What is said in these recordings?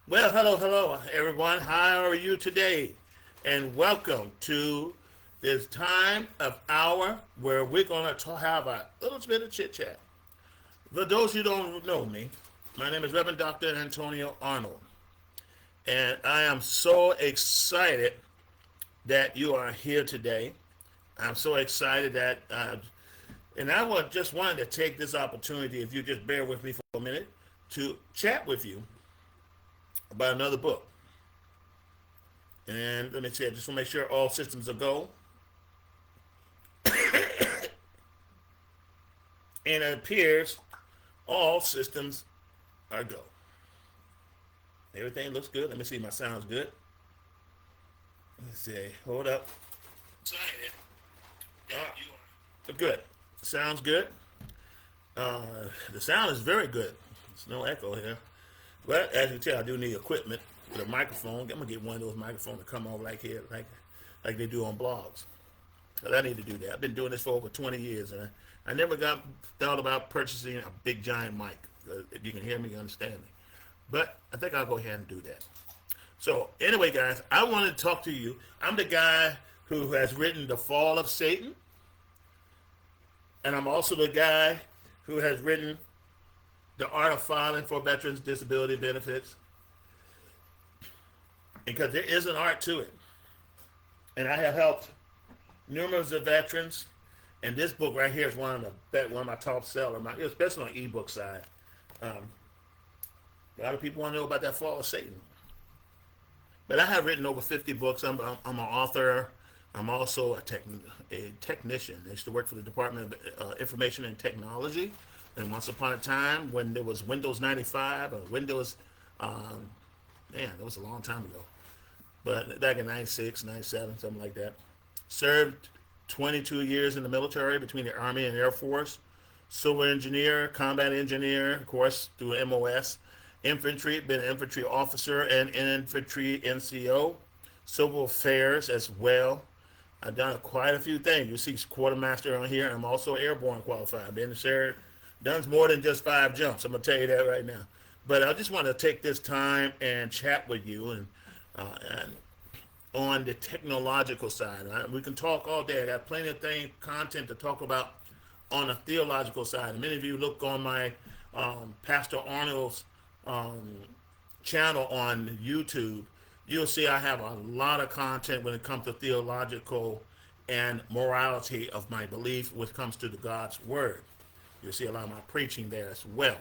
Well, hello, everyone. How are you today? And welcome to this time of hour where we're going to have a little bit of chit chat. For those who don't know me, my name is Reverend Dr. Antonio Arnold, and I am so excited that you are here today. I'm so excited that, and just wanted to take this opportunity, if you just bear with me for a minute, to chat with you about another book. And let me see, I just want to make sure all systems are go. And it appears all systems are go. Everything looks good. Let me see, my sound's good. Let's see, hold up. Good. Sounds good. The sound is very good. There's no echo here. But as you can tell, I do need equipment with a microphone. I'm gonna get one of those microphones to come over like here, like they do on blogs. But I need to do that. I've been doing this for over 20 years, and I never thought about purchasing a big giant mic. If you can hear me, you understand me. But I think I'll go ahead and do that. So anyway, guys, I wanted to talk to you. I'm the guy who has written The Fall of Satan, and I'm also the guy who has written The Art of Filing for Veterans Disability Benefits, because there is an art to it. And I have helped numerous of veterans, and this book right here is one of my top sellers, especially on the ebook side. A lot of people want to know about that Fall of Satan. But I have written over 50 books. I'm an author. I'm also a technician. I used to work for the Department of Information and Technology. And once upon a time, when there was Windows 95 or Windows, that was a long time ago. But back in 96, 97, something like that. Served 22 years in the military between the Army and Air Force. Civil engineer, combat engineer, of course, through MOS. Infantry, been an infantry officer and infantry NCO. Civil affairs as well. I've done quite a few things. You see quartermaster on here. I'm also airborne qualified. Been shared, done more than just 5 jumps. I'm going to tell you that right now. But I just want to take this time and chat with you and on the technological side. We can talk all day. I got plenty of content to talk about on the theological side. And many of you look on my Pastor Arnold's channel on YouTube. You'll see I have a lot of content when it comes to theological and morality of my belief when it comes to the God's Word. You'll see a lot of my preaching there as well.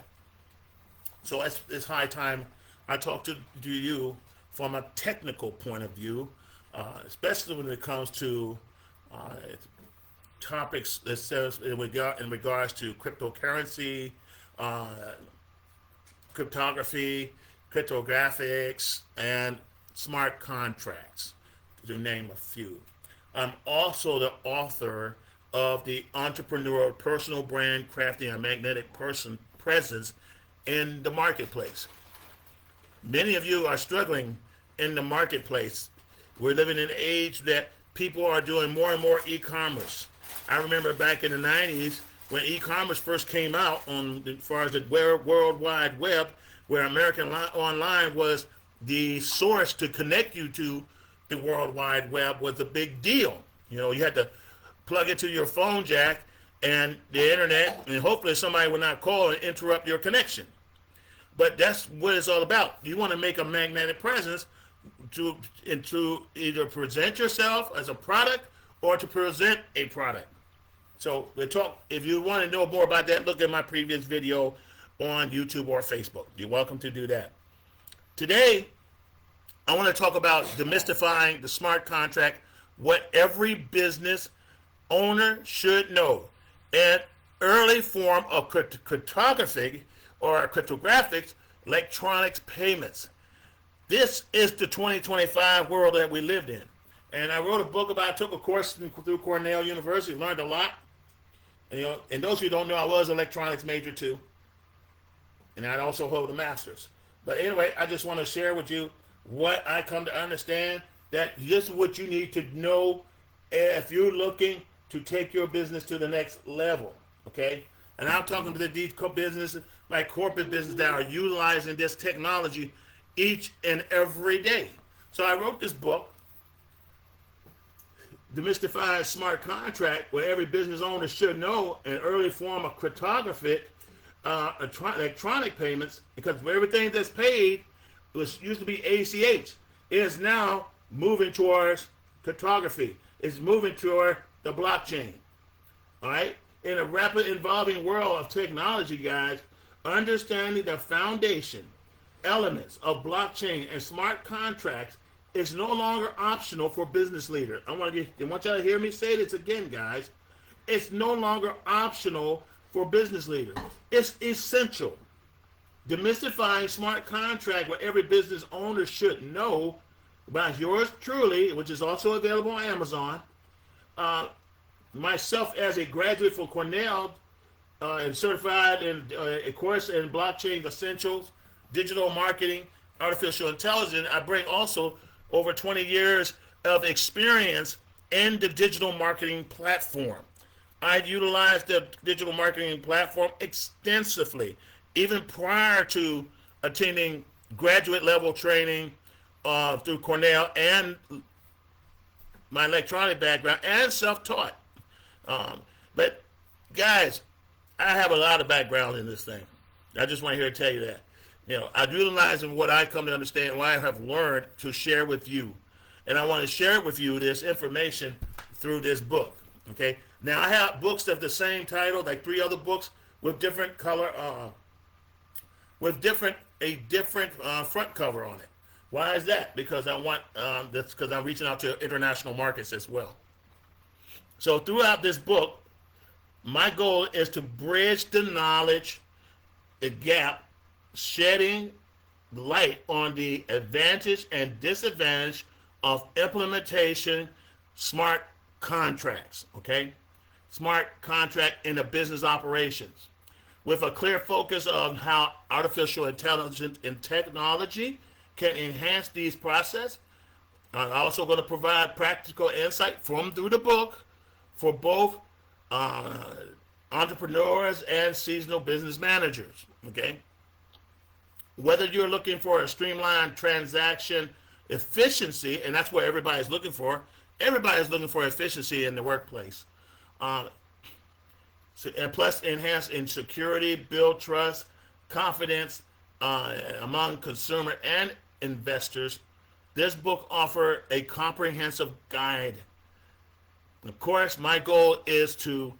So it's high time I talk to you from a technical point of view, especially when it comes to topics that says in regards to cryptocurrency, cryptography, cryptographics, and smart contracts, to name a few. I'm also the author of the Entrepreneurial Personal Brand Crafting a Magnetic Presence in the Marketplace. Many of you are struggling in the marketplace. We're living in an age that people are doing more and more e-commerce. I remember back in the 90s when e-commerce first came out as far as the World Wide Web, where American Online was the source to connect you to the World Wide Web, was a big deal. You know, you had to plug it to your phone jack and the internet, and hopefully somebody will not call and interrupt your connection. But that's what it's all about. You want to make a magnetic presence to either present yourself as a product or to present a product. So if you want to know more about that, look at my previous video on YouTube or Facebook. You're welcome to do that. Today, I want to talk about demystifying the smart contract, what every business owner should know. An early form of cryptography or cryptographics, electronics payments. This is the 2025 world that we lived in. And I wrote a book about it, took a course through Cornell University, learned a lot. And those who don't know, I was an electronics major too. And I also hold a master's. But anyway, I just want to share with you what I come to understand, that this is what you need to know if you're looking to take your business to the next level, okay? And I'm talking to these businesses, like corporate business, that are utilizing this technology each and every day. So I wrote this book, Demystifying Smart Contract, where every business owner should know an early form of cryptography, electronic payments, because everything that's paid was used to be ACH. It is now moving towards cryptography. It's moving toward the blockchain. All right? In a rapid evolving world of technology, guys, understanding the foundation elements of blockchain and smart contracts is no longer optional for business leaders. I want y'all to hear me say this again, guys. It's no longer optional for business leaders. It's essential. Demystifying smart contract, what every business owner should know about yours truly, which is also available on Amazon. Myself, as a graduate from Cornell and certified in a course in blockchain essentials, digital marketing, artificial intelligence, I bring also over 20 years of experience in the digital marketing platform. I utilized the digital marketing platform extensively, even prior to attending graduate level training through Cornell and my electronic background and self-taught. But guys, I have a lot of background in this thing. I just want to tell you that. I'm utilizing what I come to understand, what I have learned to share with you. And I want to share with you this information through this book. Okay. Now I have books of the same title, like 3 other books with different color, with a different front cover on it. Why is that? Because that's because I'm reaching out to international markets as well. So throughout this book, my goal is to bridge the knowledge, the gap, shedding light on the advantage and disadvantage of implementation smart contracts, okay? Smart contract in the business operations, with a clear focus on how artificial intelligence and technology can enhance these processes. I'm also going to provide practical insight through the book for both entrepreneurs and seasonal business managers, okay? Whether you're looking for a streamlined transaction efficiency, and that's what everybody's looking for. Everybody's looking for efficiency in the workplace. And plus enhance in security, build trust, confidence among consumer and investors. This book offers a comprehensive guide. Of course, my goal is to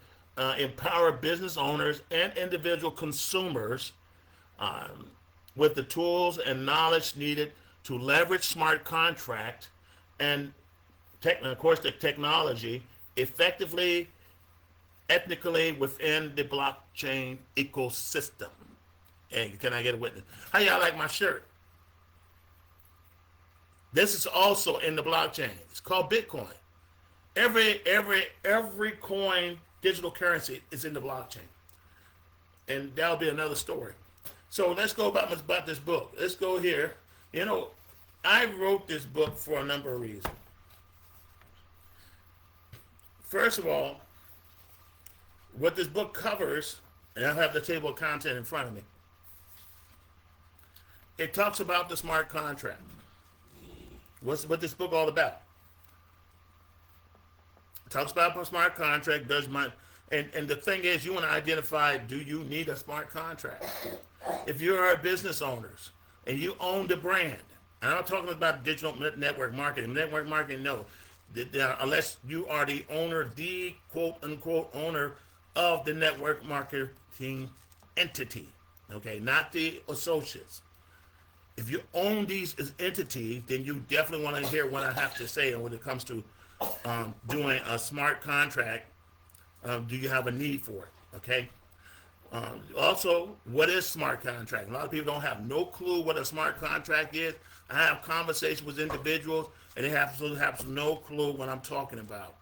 empower business owners and individual consumers with the tools and knowledge needed to leverage smart contract and, of course, the technology effectively, ethically within the blockchain ecosystem. And can I get a witness? How y'all like my shirt? This is also in the blockchain. It's called Bitcoin. Every coin, digital currency, is in the blockchain. And that'll be another story. So let's go about this book. Let's go here. I wrote this book for a number of reasons. First of all, what this book covers, and I have the table of content in front of me, it talks about the smart contract. What's this book all about? It talks about a smart contract. And the thing is, you want to identify, do you need a smart contract? If you are a business owner and you own the brand, and I'm not talking about digital network marketing. Network marketing, no. Unless you are the owner, the quote-unquote owner of the network marketing entity, okay, not the associates. If you own these as entities, then you definitely want to hear what I have to say when it comes to doing a smart contract. Do you have a need for it, okay? Also, what is smart contract? A lot of people don't have no clue what a smart contract is. I have conversations with individuals, and they have no clue what I'm talking about,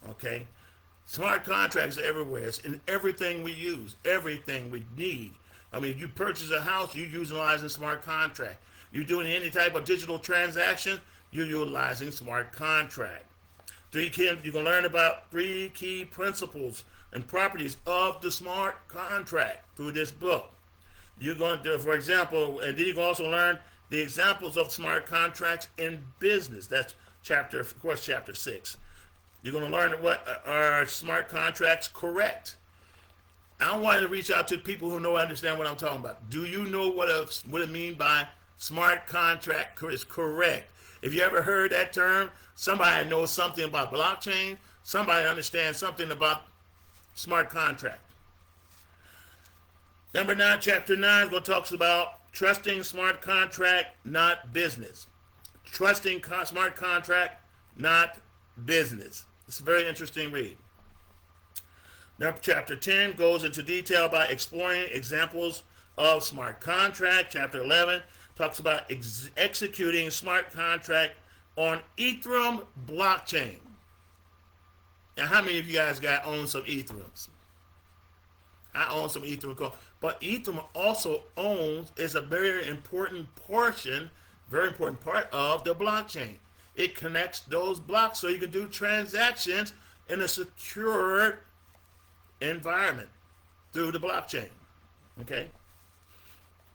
okay? Smart contracts are everywhere. It's in everything we use, everything we need. I mean, you purchase a house, you're utilizing smart contract. You're doing any type of digital transaction, you're utilizing smart contract. You can learn about 3 key principles and properties of the smart contract through this book. You're going to, for example, and then you can also learn The examples of smart contracts in business. That's chapter 6. You're going to learn what are smart contracts correct. I want to reach out to people who know, understand what I'm talking about. Do you know what it means by smart contract is correct? If you ever heard that term, somebody knows something about blockchain, somebody understands something about smart contract. Number 9, chapter 9, talks about trusting smart contract, not business. Trusting smart contract, not business. It's a very interesting read. Now, chapter 10 goes into detail by exploring examples of smart contract. Chapter 11 talks about executing smart contract on Ethereum blockchain. Now, how many of you guys own some Ethereums? I own some Ethereum, but Ethereum also is a very important part of the blockchain. It connects those blocks so you can do transactions in a secure environment through the blockchain. Okay?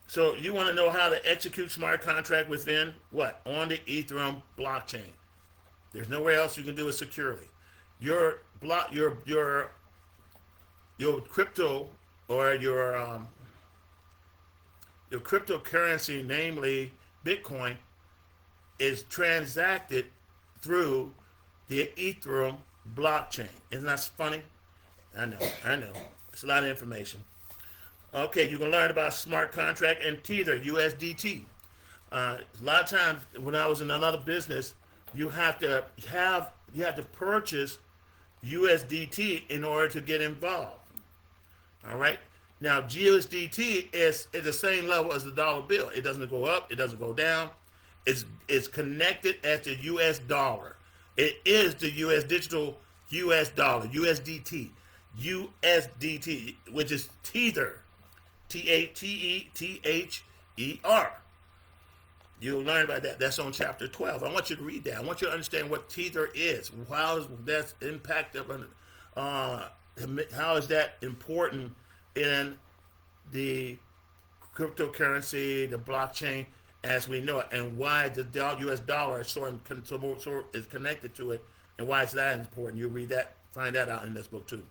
So you want to know how to execute smart contract within what? On the Ethereum blockchain. There's nowhere else you can do it securely. Your crypto or your cryptocurrency, namely Bitcoin, is transacted through the Ethereum blockchain. Isn't that funny? I know. It's a lot of information. Okay, you can learn about smart contract and Tether, USDT. A lot of times when I was in another business, you have to purchase USDT in order to get involved. All right. Now, USDT is the same level as the dollar bill. It doesn't go up. It doesn't go down. It's connected as the U.S. dollar. It is the digital U.S. dollar, USDT, which is Tether, Tether. You'll learn about that. That's on chapter 12. I want you to read that. I want you to understand what Tether is. How is that impacted? How is that important in the cryptocurrency, the blockchain, as we know it, and why the U.S. dollar is is connected to it, and why is that important? You'll read that, find that out in this book too.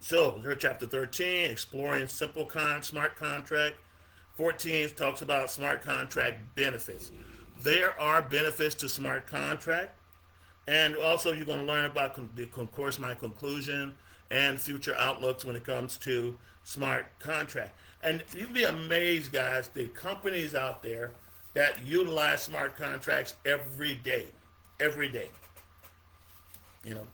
So, here's chapter 13, exploring simple smart contract. 14 talks about smart contract benefits. There are benefits to smart contract, and also you're going to learn about, of course, my conclusion and future outlooks when it comes to smart contract. And you'd be amazed, guys, the companies out there that utilize smart contracts every day. You know,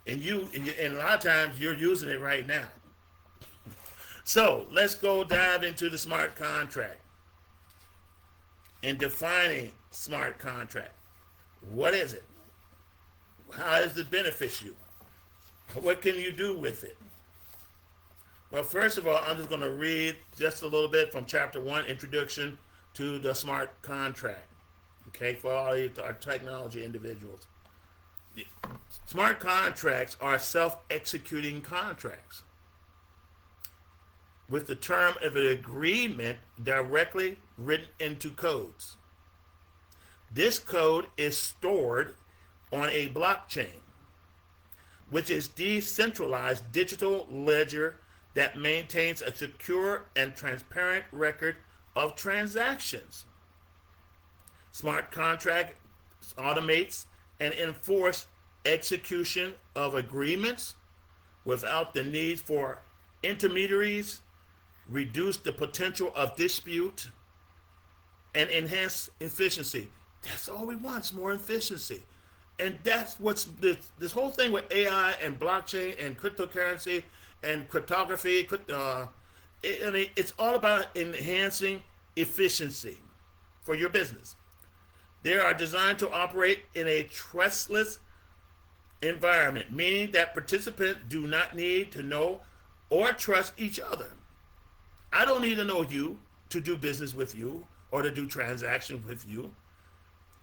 and a lot of times you're using it right now. So let's go dive into the smart contract and defining smart contract. What is it? How does it benefit you? What can you do with it? Well, first of all, I'm just going to read just a little bit from chapter 1, Introduction to the Smart Contract, okay, for all our technology individuals. Smart contracts are self-executing contracts with the term of an agreement directly written into codes. This code is stored on a blockchain, which is decentralized digital ledger that maintains a secure and transparent record of transactions. Smart contract automates and enforce execution of agreements without the need for intermediaries, reduce the potential of dispute, and enhance efficiency. That's all we want, is more efficiency. And that's what's this whole thing with AI and blockchain and cryptocurrency and cryptography. It's all about enhancing efficiency for your business. They are designed to operate in a trustless environment, meaning that participants do not need to know or trust each other. I don't need to know you to do business with you or to do transactions with you.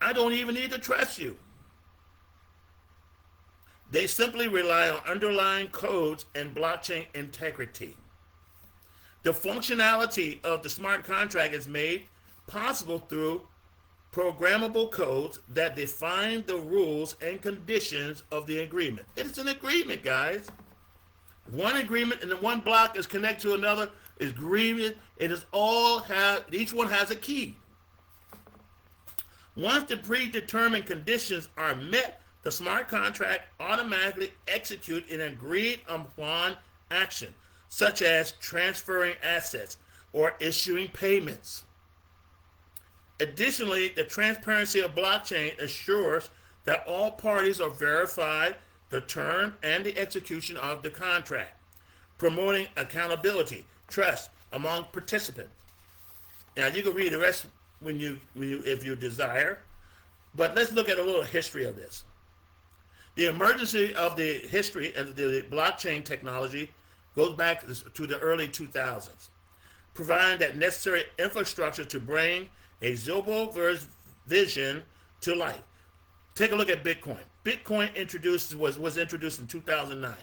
I don't even need to trust you. They simply rely on underlying codes and blockchain integrity. The functionality of the smart contract is made possible through programmable codes that define the rules and conditions of the agreement. It's an agreement, guys. One agreement and then one block is connected to another agreement. It is all have each one has a key. Once the predetermined conditions are met, the smart contract automatically executes an agreed upon action, such as transferring assets or issuing payments. Additionally, the transparency of blockchain assures that all parties are verified the term and the execution of the contract, promoting accountability, trust among participants. Now, you can read the rest if you desire, but let's look at a little history of this. The emergence of the history of the blockchain technology goes back to the early 2000s, providing that necessary infrastructure to bring a Zobo vision to life. Take a look at Bitcoin. Bitcoin was introduced in 2009.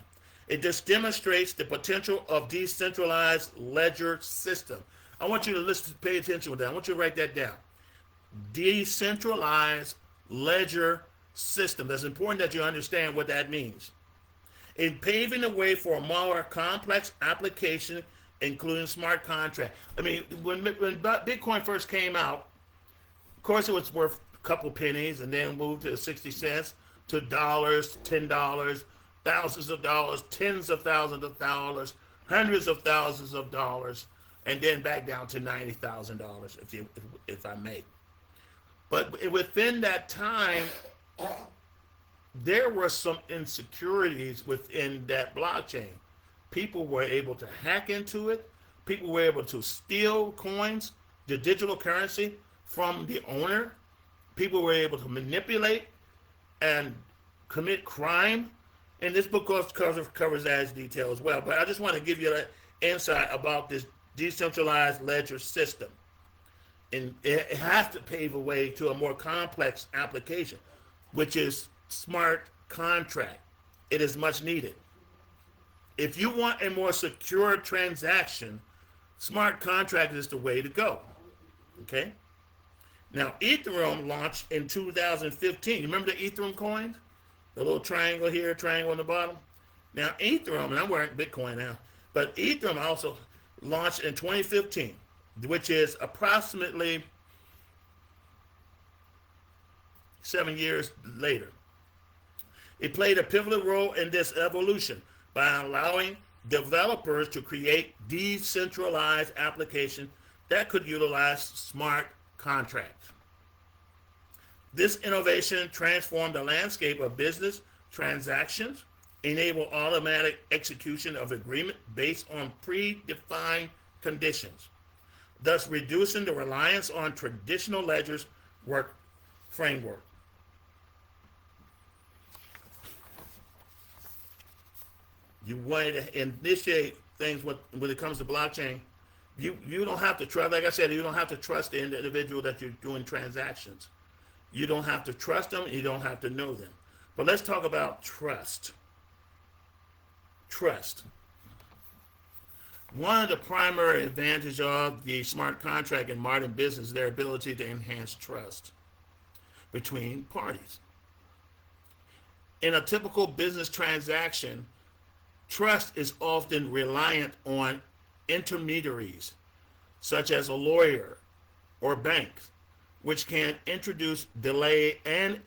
It just demonstrates the potential of decentralized ledger system. I want you to listen, pay attention to that. I want you to write that down. Decentralized ledger system. That's important that you understand what that means. In paving the way for a more complex application, including smart contract. I mean, when Bitcoin first came out, of course it was worth a couple pennies and then moved to 60 cents to dollars, $10, thousands of dollars, tens of thousands of dollars, hundreds of thousands of dollars, and then back down to $90,000 if I may. But within that time, there were some insecurities within that blockchain. People were able to hack into it. People were able to steal coins, the digital currency, from the owner. People were able to manipulate and commit crime. And this book covers that as detail as well. But I just want to give you an insight about this decentralized ledger system. And it has to pave a way to a more complex application, which is smart contract. It is much needed. If you want a more secure transaction, smart contract is the way to go. Okay? Now, Ethereum launched in 2015. You remember the Ethereum coins? The little triangle here, triangle on the bottom? Now, Ethereum, and I'm wearing Bitcoin now, but Ethereum also launched in 2015, which is approximately 7 years later. It played a pivotal role in this evolution by allowing developers to create decentralized applications that could utilize smart contracts. This innovation transformed the landscape of business transactions, enabled automatic execution of agreement based on predefined conditions, thus reducing the reliance on traditional ledgers work framework. You want to initiate things when it comes to blockchain. You don't have to trust, like I said, you don't have to trust the individual that you're doing transactions. You don't have to trust them. You don't have to know them. But let's talk about trust. Trust. One of the primary advantages of the smart contract in modern business is their ability to enhance trust between parties. In a typical business transaction, trust is often reliant on intermediaries, such as a lawyer or banks, which can introduce delay and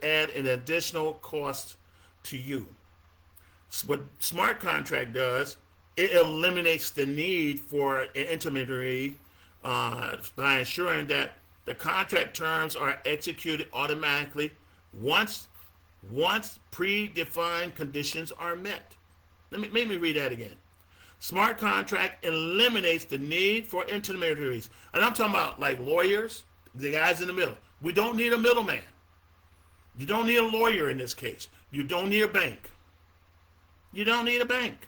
add an additional cost to you. What smart contract does, it eliminates the need for an intermediary by ensuring that the contract terms are executed automatically once predefined conditions are met. Let me read that again. Smart contract eliminates the need for intermediaries. And I'm talking about like lawyers, the guys in the middle. We don't need a middleman. You don't need a lawyer in this case. You don't need a bank. You don't need a bank.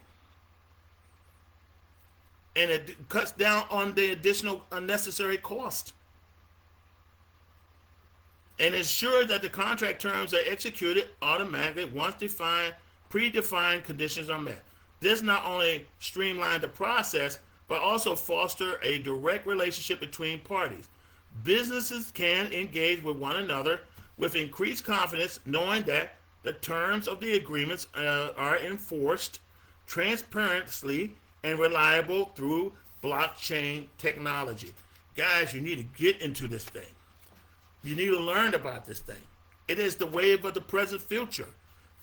And it cuts down on the additional unnecessary cost. And ensures that the contract terms are executed automatically once predefined conditions are met. This not only streamlines the process, but also foster a direct relationship between parties. Businesses can engage with one another with increased confidence, knowing that the terms of the agreements are enforced transparently and reliable through blockchain technology. Guys, you need to get into this thing. You need to learn about this thing. It is the wave of the present future.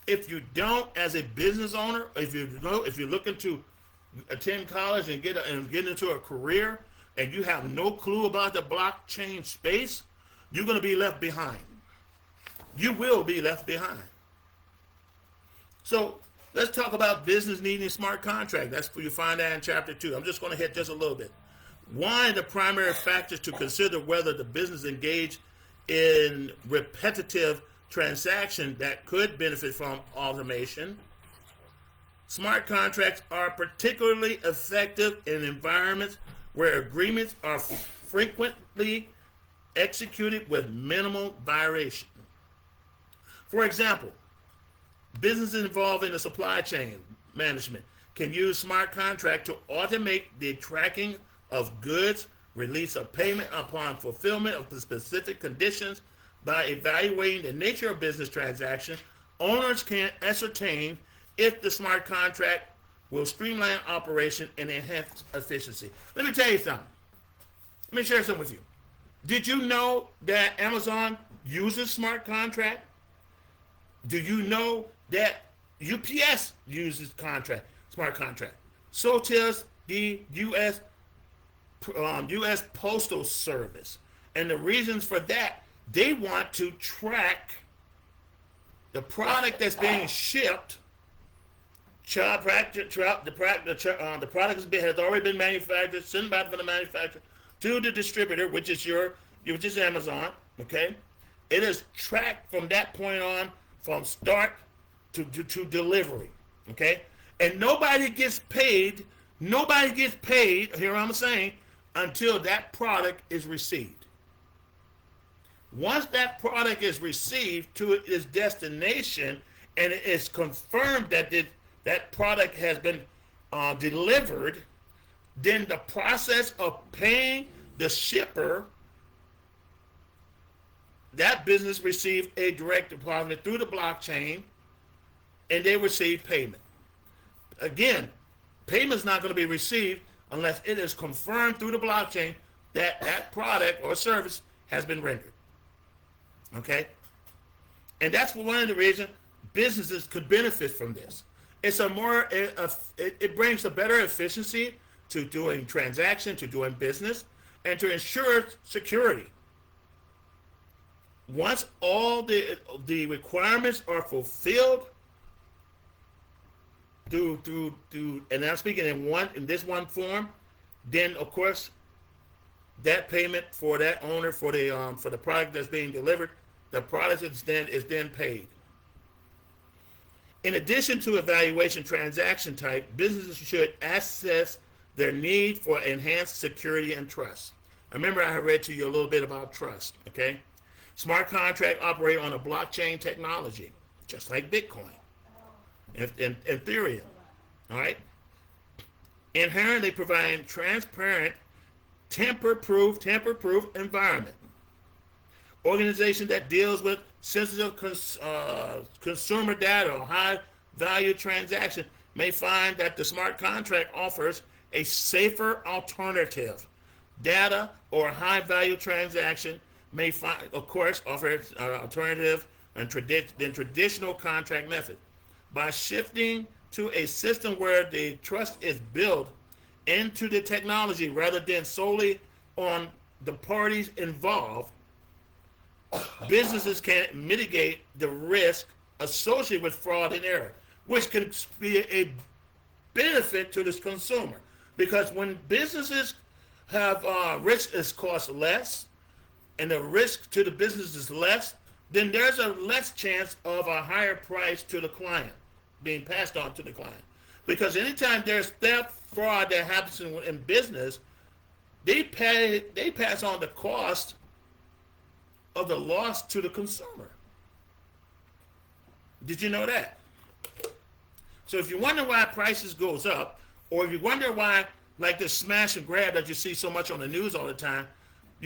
If you don't, as a business owner, if you're looking to attend college and get into a career, and you have no clue about the blockchain space, you're going to be left behind. You will be left behind. So let's talk about business needing smart contract. That's where you find that in chapter 2. I'm just going to hit just a little bit. One of the primary factors to consider whether the business engaged in repetitive transaction that could benefit from automation. Smart contracts are particularly effective in environments where agreements are frequently executed with minimal variation. For example, businesses involved in the supply chain management can use smart contract to automate the tracking of goods, release of payment upon fulfillment of the specific conditions. By evaluating the nature of business transactions, owners can ascertain if the smart contract will streamline operation and enhance efficiency. Let me tell you something. Let me share something with you. Did you know that Amazon uses smart contract? Do you know that UPS uses smart contract? So does the U.S. Postal Service. And the reasons for that, they want to track the product that's being shipped. The product has already been manufactured, sent back from the manufacturer to the distributor, which is Amazon. Okay, it is tracked from that point on, from start to delivery. Okay, and nobody gets paid. Here I'm saying, until that product is received. Once that product is received to its destination and it is confirmed that that product has been delivered, then the process of paying the shipper, that business receives a direct deposit through the blockchain, and they receive payment. Again, payment is not going to be received unless it is confirmed through the blockchain that that product or service has been rendered. Okay? And that's one of the reasons businesses could benefit from this. It brings a better efficiency to doing transaction, to doing business, and to ensure security. Once all the requirements are fulfilled and I'm speaking in this one form, then of course that payment for that owner for the product that's being delivered, the product is then paid. In addition to evaluation transaction type, businesses should assess their need for enhanced security and trust. Remember, I read to you a little bit about trust. Okay, smart contract operate on a blockchain technology, just like Bitcoin and Ethereum. All right, inherently providing transparent, tamper-proof environment. Organization that deals with sensitive consumer data or high-value transaction may find that the smart contract offers a safer alternative. Data or high-value transaction may find, of course, offer alternative than traditional contract method. By shifting to a system where the trust is built into the technology rather than solely on the parties involved, businesses can mitigate the risk associated with fraud and error, which can be a benefit to this consumer. Because when businesses have risk is cost less, and the risk to the business is less, then there's a less chance of a higher price to the client being passed on to the client. Because anytime there's theft, fraud that happens in business, they pass on the cost of the loss to the consumer. Did you know that? So if you wonder why prices goes up, or if you wonder why, like this smash and grab that you see so much on the news all the time,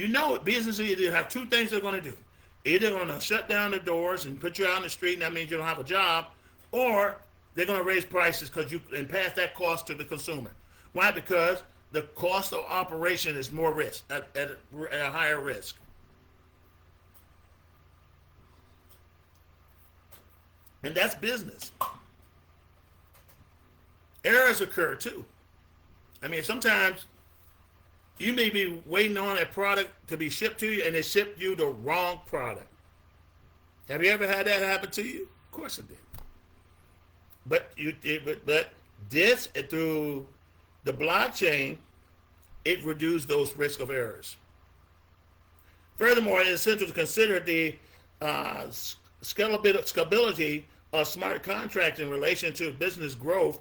You know, businesses either have two things they're going to do. Either going to shut down the doors and put you out in the street, and that means you don't have a job, or they're going to raise prices because you and pass that cost to the consumer. Why? Because the cost of operation is more risk, at a higher risk. And that's business. Errors occur too. I mean, sometimes you may be waiting on a product to be shipped to you, and they shipped you the wrong product. Have you ever had that happen to you? Of course it did. But this, through the blockchain, it reduced those risk of errors. Furthermore, it is essential to consider the scalability of smart contracts in relation to business growth.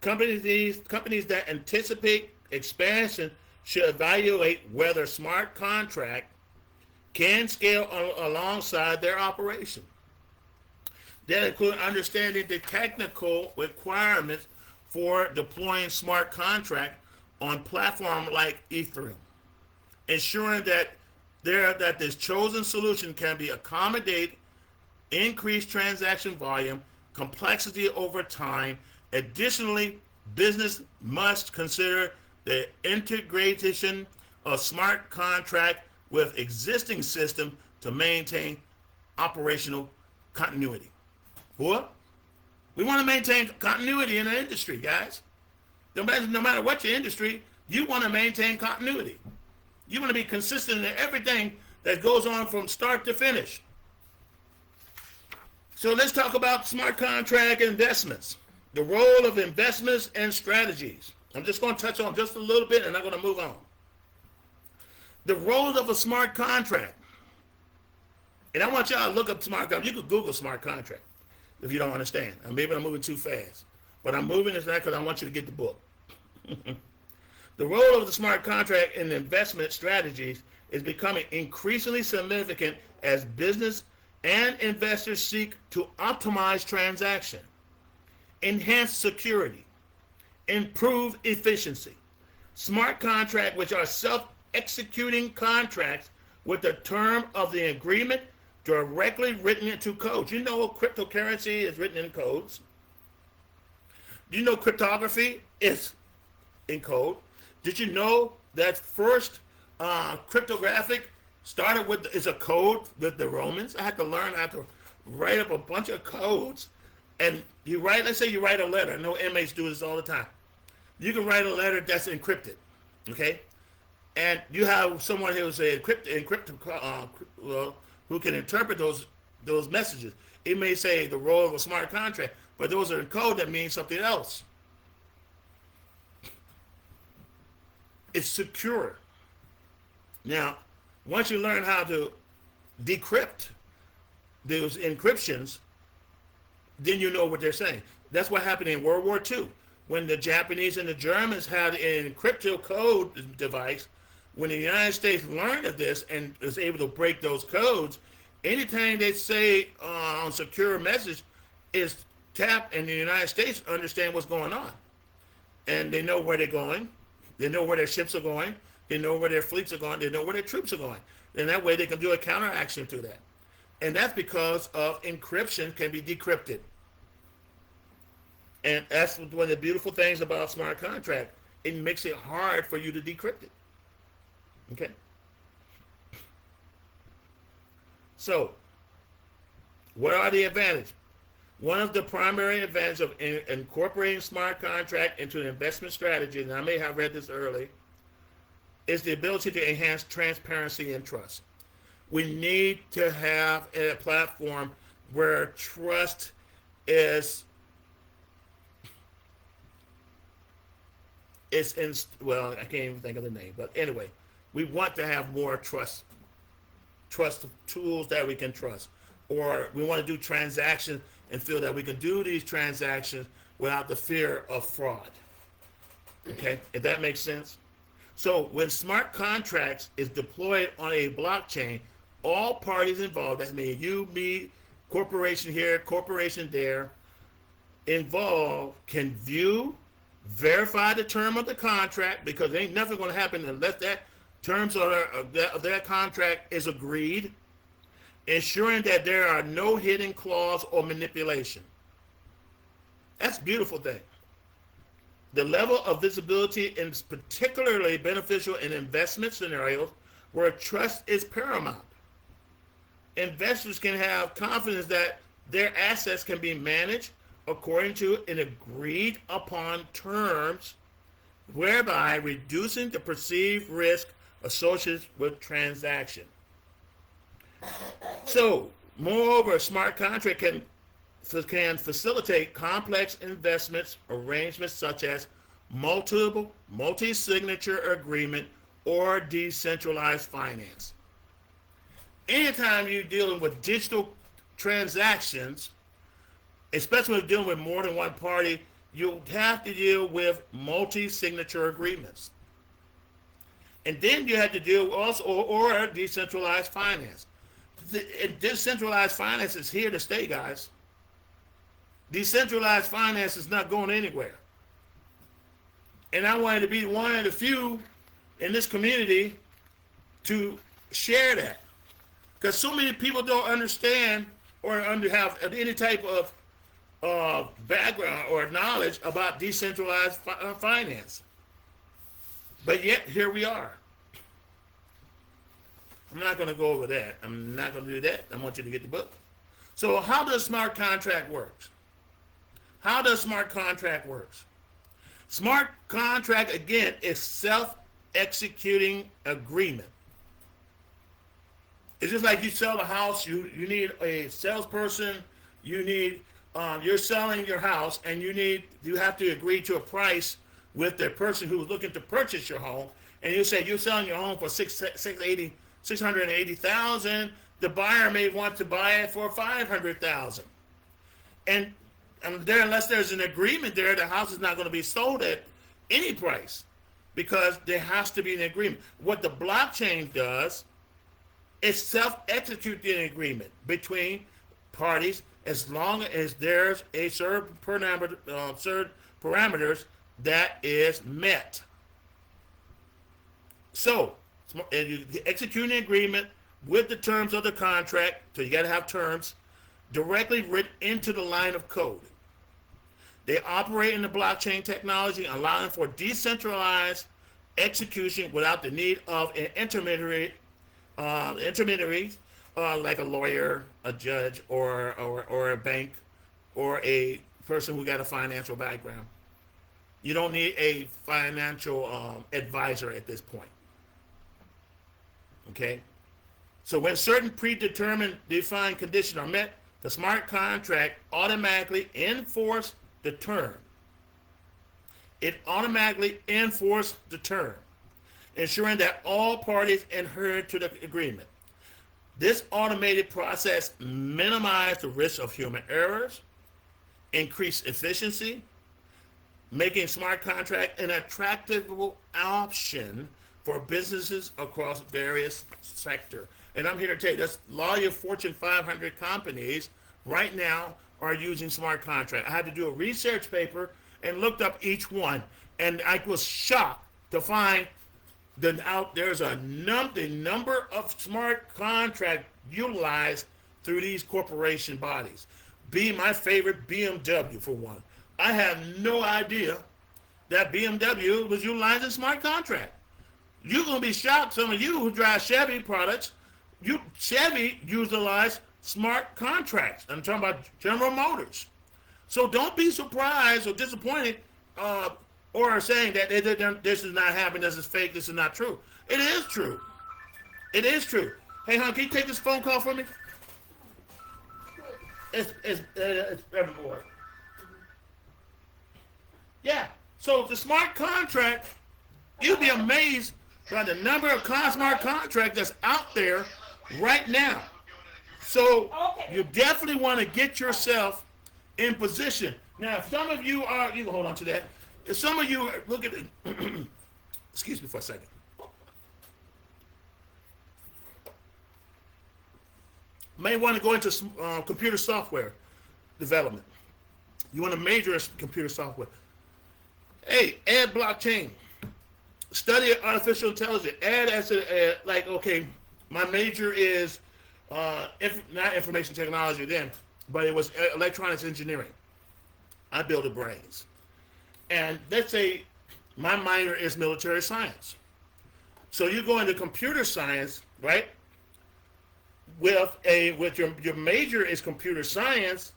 Companies that anticipate expansion should evaluate whether smart contract can scale alongside their operation. That include understanding the technical requirements for deploying smart contract on platforms like Ethereum, ensuring that this chosen solution can be accommodate increased transaction volume, complexity over time. Additionally, business must consider the integration of smart contract with existing system to maintain operational continuity. What? We want to maintain continuity in the industry, guys. No matter what your industry, you want to maintain continuity. You want to be consistent in everything that goes on from start to finish. So let's talk about smart contract investments. The role of investments and strategies. I'm just going to touch on just a little bit and I'm going to move on. The role of a smart contract. And I want y'all to look up smart contract. You could Google smart contract if you don't understand. Maybe I'm moving too fast. But I'm moving this back because I want you to get the book. The role of the smart contract in investment strategies is becoming increasingly significant as business and investors seek to optimize transaction, enhance security, improve efficiency. Smart contracts, which are self-executing contracts with the term of the agreement directly written into code. You know cryptocurrency is written in codes. Do you know cryptography is in code? Did you know that first cryptographic started with is a code with the Romans? I had to learn how to write up a bunch of codes. And you write, let's say you write a letter. I know inmates do this all the time. You can write a letter that's encrypted, okay? And you have someone who's who can interpret those messages. It may say the role of a smart contract, but those are in code that means something else. It's secure. Now, once you learn how to decrypt those encryptions, then you know what they're saying. That's what happened in World War II. When the Japanese and the Germans had an encrypted code device, when the United States learned of this and was able to break those codes, anytime they say on secure message is tap, and the United States understand what's going on. And they know where they're going. They know where their ships are going. They know where their fleets are going. They know where their troops are going. And that way they can do a counteraction to that. And that's because of encryption can be decrypted. And that's one of the beautiful things about smart contract. It makes it hard for you to decrypt it. Okay? So, what are the advantages? One of the primary advantages of incorporating smart contract into an investment strategy, and I may have read this early, is the ability to enhance transparency and trust. We need to have a platform where trust is well, I can't even think of the name, but anyway, we want to have more trust tools that we can trust, or we want to do transactions and feel that we can do these transactions without the fear of fraud. Okay, if that makes sense. So when smart contracts is deployed on a blockchain, all parties involved, that's me, you, me, corporation here, corporation there, involved can view, verify the term of the contract, because ain't nothing going to happen unless that terms of their contract is agreed, ensuring that there are no hidden clause or manipulation. That's a beautiful thing. The level of visibility is particularly beneficial in investment scenarios where trust is paramount. Investors can have confidence that their assets can be managed according to an agreed upon terms, whereby reducing the perceived risk associated with transaction. So, moreover, a smart contract can facilitate complex investments arrangements such as multi-signature agreement or decentralized finance. Anytime you're dealing with digital transactions, especially when you're dealing with more than one party, you have to deal with multi-signature agreements. And then you have to deal also or decentralized finance. Decentralized finance is here to stay, guys. Decentralized finance is not going anywhere. And I wanted to be one of the few in this community to share that. Because so many people don't understand or have any type of background or knowledge about decentralized finance. But yet, here we are. I'm not going to go over that. I'm not going to do that. I want you to get the book. So how does smart contract work? How does smart contract work? Smart contract, again, is self-executing agreement. It's just like you sell a house, you need a salesperson, you're selling your house, and you have to agree to a price with the person who's looking to purchase your home, and you say you're selling your home for $680,000. The buyer may want to buy it for $500,000, and unless there's an agreement there, the house is not going to be sold at any price because there has to be an agreement. What the blockchain does is self-executing agreement between parties as long as there's a certain parameters that is met. So, you execute an agreement with the terms of the contract, so you got to have terms, directly written into the line of code. They operate in the blockchain technology, allowing for decentralized execution without the need of an intermediary, like a lawyer, a judge, or a bank, or a person who got a financial background. You don't need a financial advisor at this point. Okay? So when certain predetermined defined conditions are met, the smart contract automatically enforces the term. It automatically enforces the term, ensuring that all parties adhere to the agreement. This automated process minimizes the risk of human errors, increase efficiency, making smart contract an attractive option for businesses across various sectors. And I'm here to tell you, that's a lot of your Fortune 500 companies right now are using smart contract. I had to do a research paper and looked up each one, and I was shocked to find that there's the number of smart contract utilized through these corporation bodies. My favorite, BMW, for one. I have no idea that BMW was utilizing smart contract. You're going to be shocked, some of you who drive Chevy products, Chevy utilize smart contracts. I'm talking about General Motors. So don't be surprised or disappointed or saying that this is not happening, this is fake, this is not true. It is true. It is true. Hey, hon, can you take this phone call for me? It's everywhere. Yeah. So the smart contract, you'd be amazed by the number of smart contracts that's out there right now. So you definitely want to get yourself in position. Now, if some of you are, you can hold on to that. If some of you look at it, excuse me for a second. May want to go into computer software development. You want to major in computer software. Hey, add blockchain. Study artificial intelligence. Add as like, okay, my major is not information technology then, but it was electronics engineering. I build brains. And let's say my minor is military science. So you go into computer science, right? With your major is computer science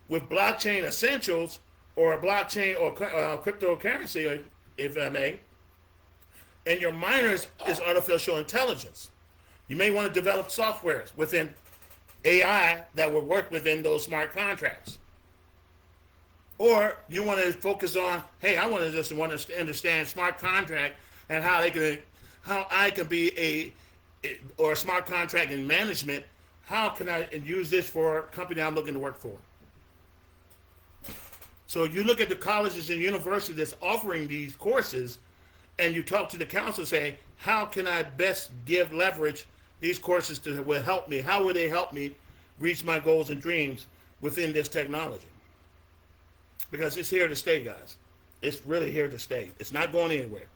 with blockchain essentials or blockchain or cryptocurrency, if I may, and your minor is artificial intelligence. You may want to develop softwares within AI that will work within those smart contracts. Or you want to focus on, hey, I want to understand smart contract and how I can be a smart contract in management. How can I use this for a company I'm looking to work for? So you look at the colleges and universities that's offering these courses, and you talk to the council, say, how can I best leverage these courses will help me? How will they help me reach my goals and dreams within this technology? Because it's here to stay, guys. It's really here to stay. It's not going anywhere.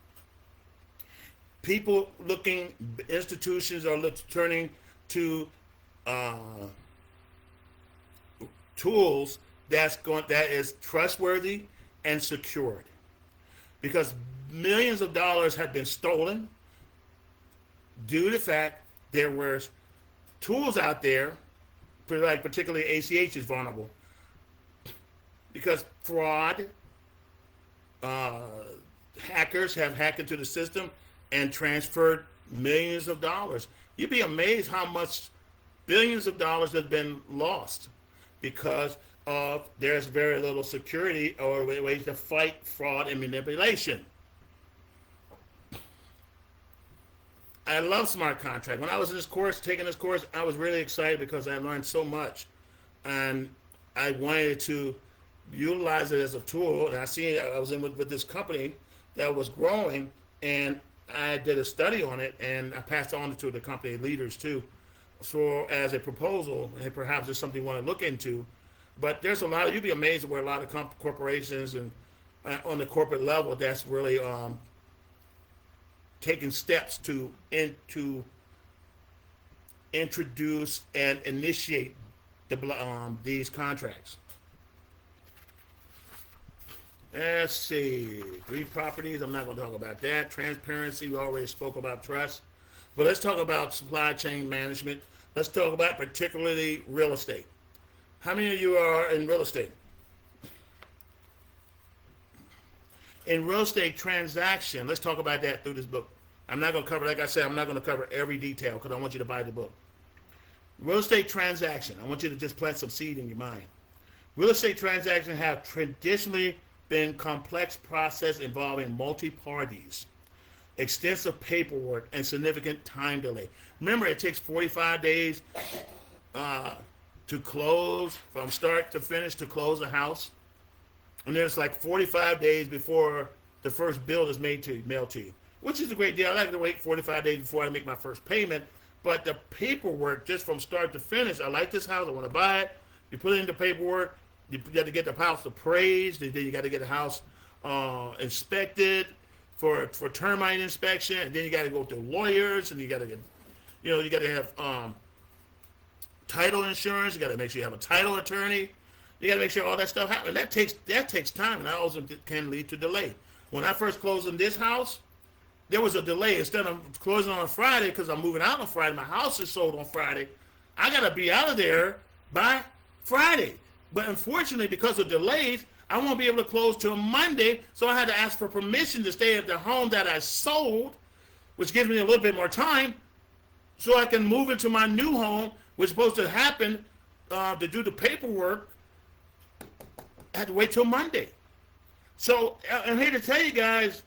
Institutions are turning to tools that is trustworthy and secured. Because millions of dollars have been stolen due to the fact there were tools out there, like particularly ACH is vulnerable. Because fraud, hackers have hacked into the system and transferred millions of dollars. You'd be amazed how much billions of dollars have been lost because there's very little security or ways to fight fraud and manipulation. I love smart contract. When I was in taking this course, I was really excited because I learned so much, and I wanted to utilize it as a tool. And I was in with this company that was growing, and I did a study on it, and I passed on to the company leaders too, as a proposal, and perhaps it's something you want to look into. But there's you'd be amazed at where a lot of corporations and on the corporate level that's really taking steps to introduce and initiate these contracts. Let's see, 3 properties. I'm not going to talk about that. Transparency, we already spoke about trust. But let's talk about supply chain management. Let's talk about particularly real estate. How many of you are in real estate? In real estate transaction, let's talk about that through this book. I'm not going to cover, like I said, I'm not going to cover every detail because I want you to buy the book. Real estate transaction, I want you to just plant some seed in your mind. Real estate transactions have traditionally been complex process involving multi-parties, extensive paperwork, and significant time delay. Remember, it takes 45 days to close, from start to finish, to close a house. And there's like 45 days before the first bill is mailed to you, which is a great deal. I like to wait 45 days before I make my first payment. But the paperwork, just from start to finish, I like this house, I want to buy it. You put it into paperwork. You got to get the house appraised. Then you got to get the house inspected for termite inspection. And then you got to go to lawyers, and you got to get, you got to have title insurance. You got to make sure you have a title attorney. You got to make sure all that stuff happens. That takes time, and that also can lead to delay. When I first closed on this house, there was a delay. Instead of closing on Friday, because I'm moving out on Friday, my house is sold on Friday. I got to be out of there by Friday. But unfortunately, because of delays, I won't be able to close till Monday. So I had to ask for permission to stay at the home that I sold, which gives me a little bit more time, so I can move into my new home, which is supposed to happen to do the paperwork. I had to wait till Monday. So I'm here to tell you guys,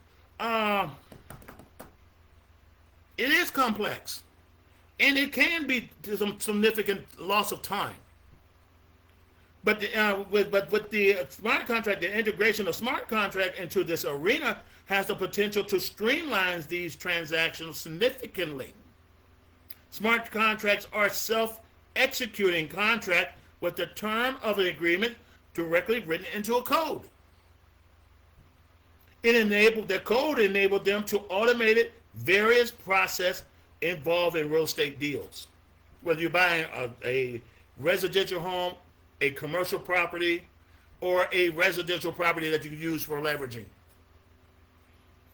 it is complex, and it can be some significant loss of time. But with the smart contract, the integration of smart contract into this arena has the potential to streamline these transactions significantly. Smart contracts are self-executing contract with the term of an agreement directly written into a code. The code enabled them to automate various process involved in real estate deals. Whether you're buying a residential home, a commercial property, or a residential property that you can use for leveraging.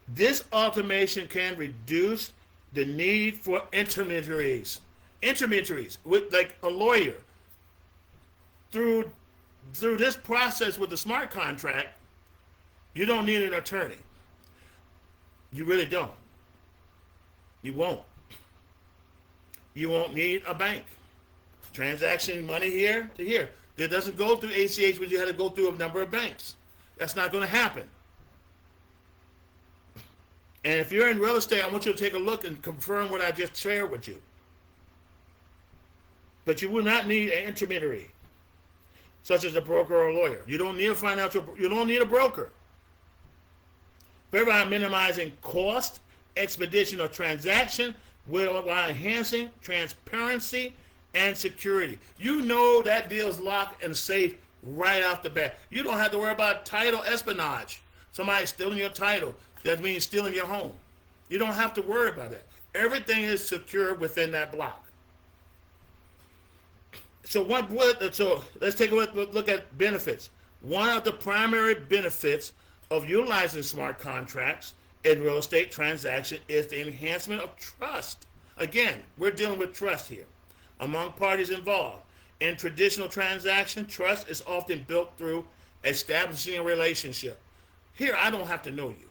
This automation can reduce the need for intermediaries. Intermediaries, with like a lawyer. Through this process with the smart contract, you don't need an attorney. You really don't. You won't. You won't need a bank. Transaction money here to here. It doesn't go through ACH, but you had to go through a number of banks. That's not going to happen. And if you're in real estate, I want you to take a look and confirm what I just shared with you. But you will not need an intermediary, such as a broker or a lawyer. You don't need you don't need a broker. Thereby minimizing cost, expedition of transaction, while enhancing transparency and security. You know that deal's locked and safe right off the bat. You don't have to worry about title espionage. Somebody stealing your title. That means stealing your home. You don't have to worry about that. Everything is secure within that block. So let's take a look at benefits. One of the primary benefits of utilizing smart contracts in real estate transaction is the enhancement of trust. Again, we're dealing with trust here among parties involved. In traditional transaction, trust is often built through establishing a relationship. Here, I don't have to know you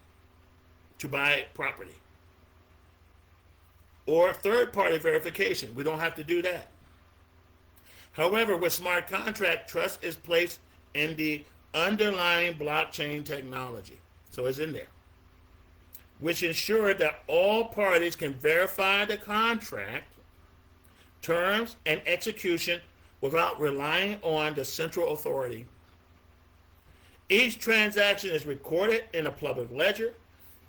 to buy property. Or third-party verification. We don't have to do that. However, with smart contract, trust is placed in the underlying blockchain technology. So it's in there, which ensures that all parties can verify the contract, terms, and execution without relying on the central authority. Each transaction is recorded in a public ledger,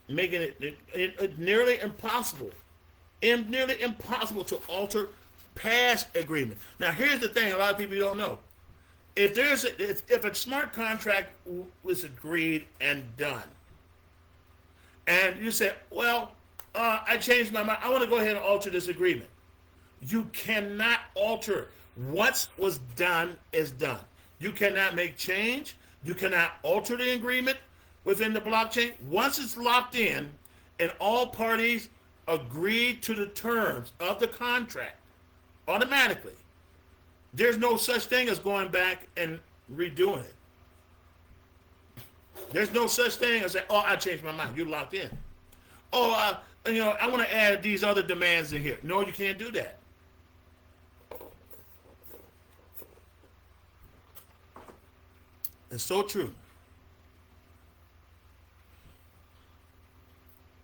making it nearly impossible to alter past agreements. Now, here's the thing: a lot of people don't know. If a smart contract was agreed and done, and you say, "Well, I changed my mind. I want to go ahead and alter this agreement," you cannot alter it. What was done is done. You cannot make change. You cannot alter the agreement within the blockchain. Once it's locked in and all parties agree to the terms of the contract, automatically, there's no such thing as going back and redoing it. There's no such thing as saying, "Oh, I changed my mind." You're locked in. "Oh, I want to add these other demands in here." No, you can't do that. It's so true.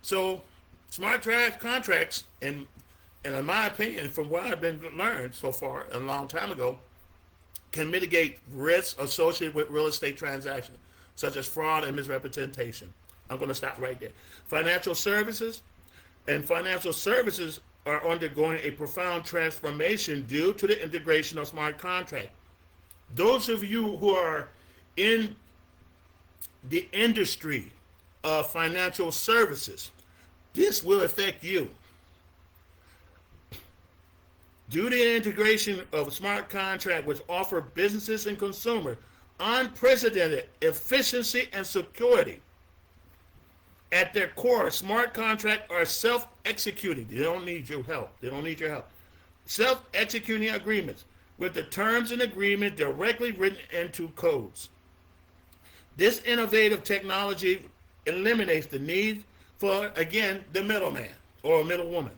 So, smart contracts, and in my opinion, from what I've been learned so far, a long time ago, can mitigate risks associated with real estate transactions, such as fraud and misrepresentation. I'm going to stop right there. Financial services are undergoing a profound transformation due to the integration of smart contracts. Those of you who are in the industry of financial services, this will affect you. Due to the integration of smart contracts, which offer businesses and consumers unprecedented efficiency and security. At their core, smart contracts are self-executing. They don't need your help. Self-executing agreements with the terms and agreement directly written into codes. This innovative technology eliminates the need for, again, the middleman or middlewoman,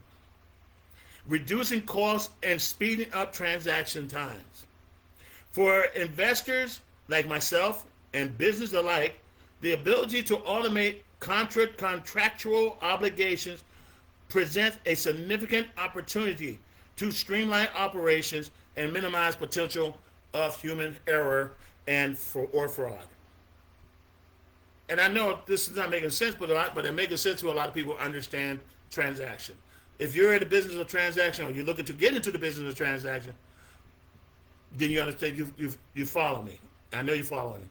reducing costs and speeding up transaction times. For investors like myself and business alike, the ability to automate contractual obligations presents a significant opportunity to streamline operations and minimize potential of human error or fraud. And I know this is not making sense, but it makes sense to a lot of people who understand transaction. If you're in the business of transaction, or you're looking to get into the business of transaction, then you understand. You follow me. I know you follow me.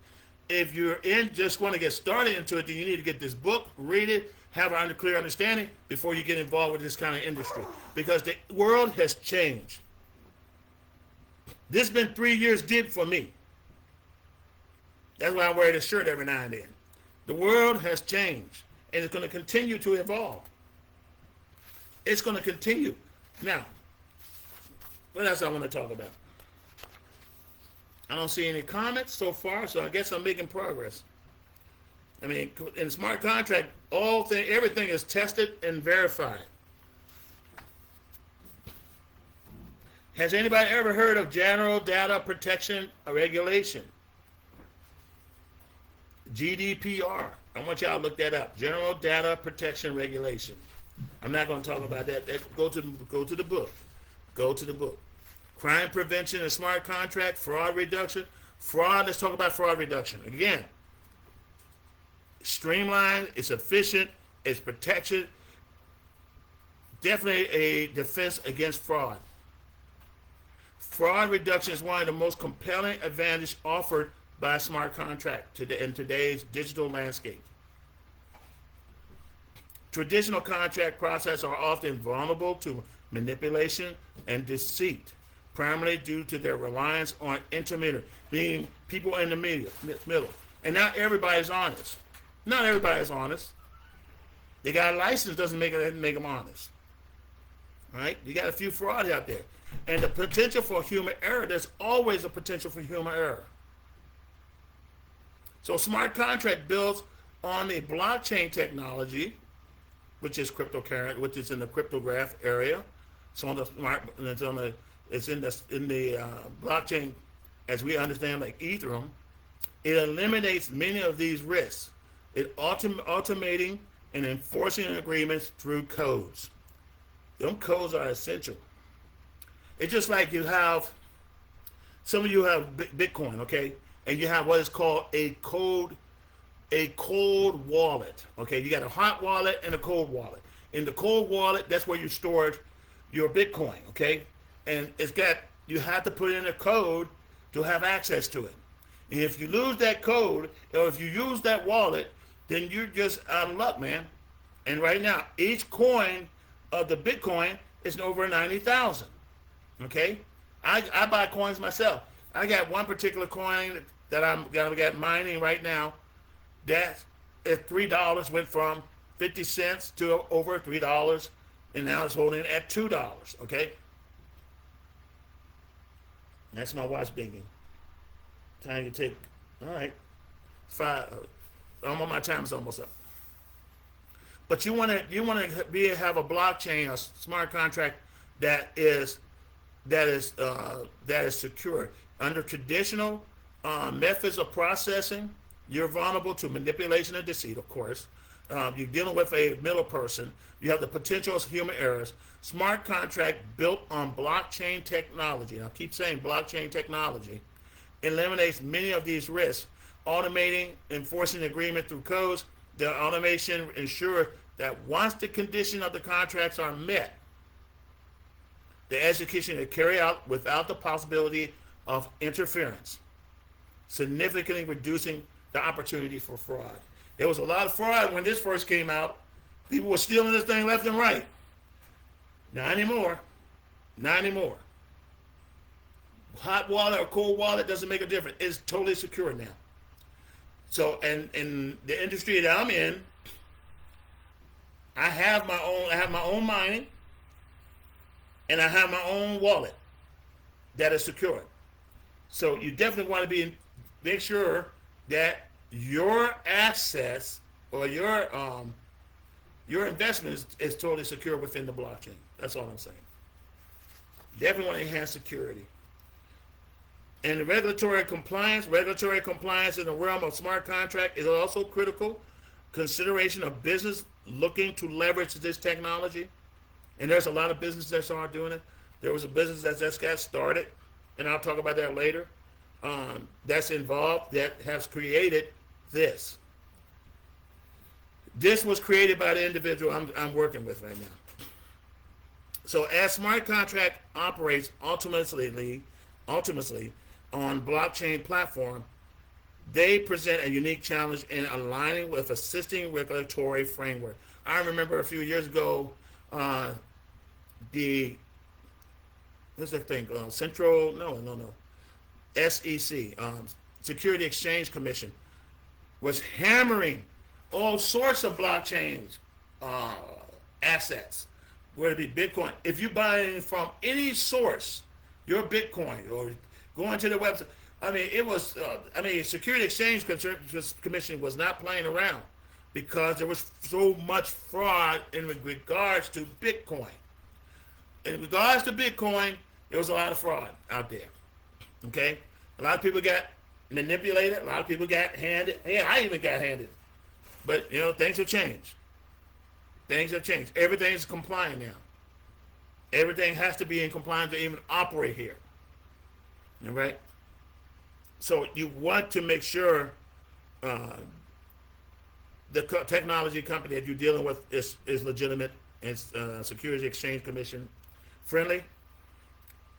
if you're just want to get started into it, then you need to get this book, read it, have a clear understanding before you get involved with this kind of industry. Because the world has changed. This has been 3 years deep for me. That's why I wear this shirt every now and then. The world has changed, and it's going to continue to evolve. It's going to continue. Now, what else I want to talk about? I don't see any comments so far, so I guess I'm making progress. I mean, in smart contract, everything is tested and verified. Has anybody ever heard of General Data Protection Regulation? GDPR. I want y'all to look that up. General Data Protection Regulation. I'm not going to talk about that. Go to the book. Go to the book. Crime prevention and smart contract, fraud reduction. Fraud, let's talk about fraud reduction. Again, streamlined, it's efficient, it's protection. Definitely a defense against fraud. Fraud reduction is one of the most compelling advantages offered by a smart contract in today's digital landscape. Traditional contract processes are often vulnerable to manipulation and deceit, primarily due to their reliance on intermediaries, being people in the middle. And not everybody's honest. Not everybody's honest. They got a license, doesn't make them honest. Right? You got a few frauds out there. And the potential for human error, there's always a potential for human error. So smart contract builds on the blockchain technology, which is cryptocurrency, which is in the cryptograph area. So on the smart, it's in the blockchain, as we understand, like Ethereum. It eliminates many of these risks. It automating and enforcing agreements through codes. Those codes are essential. It's just like you have, some of you have Bitcoin, okay? And you have what is called a cold wallet, okay? You got a hot wallet and a cold wallet. In the cold wallet, that's where you store your Bitcoin, okay? And you have to put in a code to have access to it. And if you lose that code, or if you use that wallet, then you're just out of luck, man. And right now, each coin of the Bitcoin is over 90,000, okay? I buy coins myself. I got one particular coin that I'm got mining right now. That at $3 went from 50 cents to over $3, and now it's holding at $2. Okay, that's my watch binging. Time to take. All right, 5. My time's almost up. But you want to have a blockchain, a smart contract that is secure. Under traditional methods of processing, you're vulnerable to manipulation and deceit, of course. You're dealing with a middle person. You have the potential of human errors. Smart contract built on blockchain technology, and I keep saying blockchain technology, eliminates many of these risks. Automating, enforcing agreement through codes, the automation ensures that once the condition of the contracts are met, the execution is carried out without the possibility of interference, significantly reducing the opportunity for fraud. There was a lot of fraud when this first came out. People were stealing this thing left and right. Not anymore. Not anymore. Hot wallet or cold wallet doesn't make a difference. It's totally secure now. So, and in the industry that I'm in, I have my own mining, and I have my own wallet that is secure. So you definitely want to make sure that your assets or your investment is totally secure within the blockchain. That's all I'm saying. Definitely want to enhance security. And the regulatory compliance in the realm of smart contract is also critical consideration of business looking to leverage this technology. And there's a lot of businesses that are doing it. There was a business that just got started, and I'll talk about that later, that's involved, that has created this. This was created by the individual I'm working with right now. So as smart contract operates ultimately on blockchain platform, They present a unique challenge in aligning with existing regulatory framework. I remember a few years ago, the what's that thing? Central? No. SEC, Security Exchange Commission, was hammering all sorts of blockchains uh, assets, whether it be Bitcoin. If you buy it from any source, your Bitcoin, or going to the website, I mean, it was. Security Exchange Commission was not playing around because there was so much fraud in regards to Bitcoin. In regards to Bitcoin, there was a lot of fraud out there. Okay, a lot of people got manipulated. A lot of people got handed. Yeah, I even got handed. But things have changed. Things have changed. Everything's compliant now. Everything has to be in compliance to even operate here. All right. So you want to make sure the technology company that you're dealing with is legitimate and Securities Exchange Commission friendly,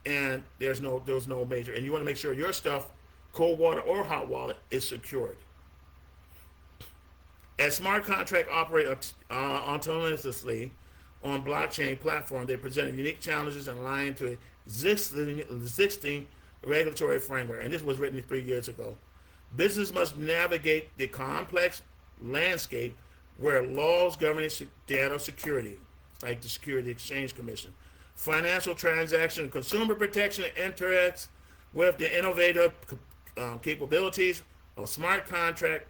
and there's no major. And you want to make sure your stuff, cold water or hot wallet, is secured. As smart contract operate autonomously on blockchain platform, they present unique challenges and align to existing regulatory framework. And this was written 3 years ago. Business must navigate the complex landscape where laws governing data security, like the Security Exchange Commission, financial transaction, consumer protection, interacts with the innovative capabilities of smart contract.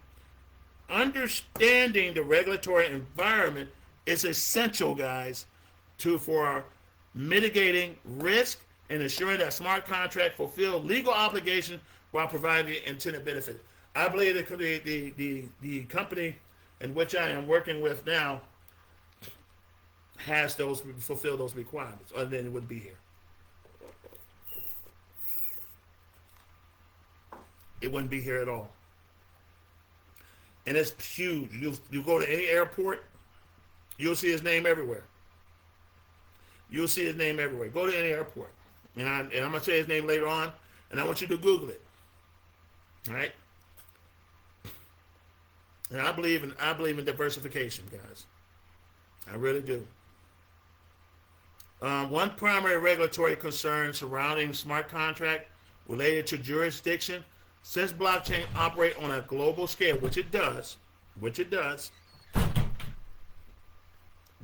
Understanding the regulatory environment is essential, guys, for mitigating risk and ensuring that smart contract fulfill legal obligations while providing the intended benefit. I believe the company in which I am working with now has fulfill those requirements, other than it wouldn't be here. It wouldn't be here at all. And it's huge. You go to any airport, you'll see his name everywhere. You'll see his name everywhere. Go to any airport. And I'm going to say his name later on, and I want you to Google it. All right? And I believe in diversification, guys. I really do. One primary regulatory concern surrounding smart contract related to jurisdiction. Since blockchain operate on a global scale, which it does,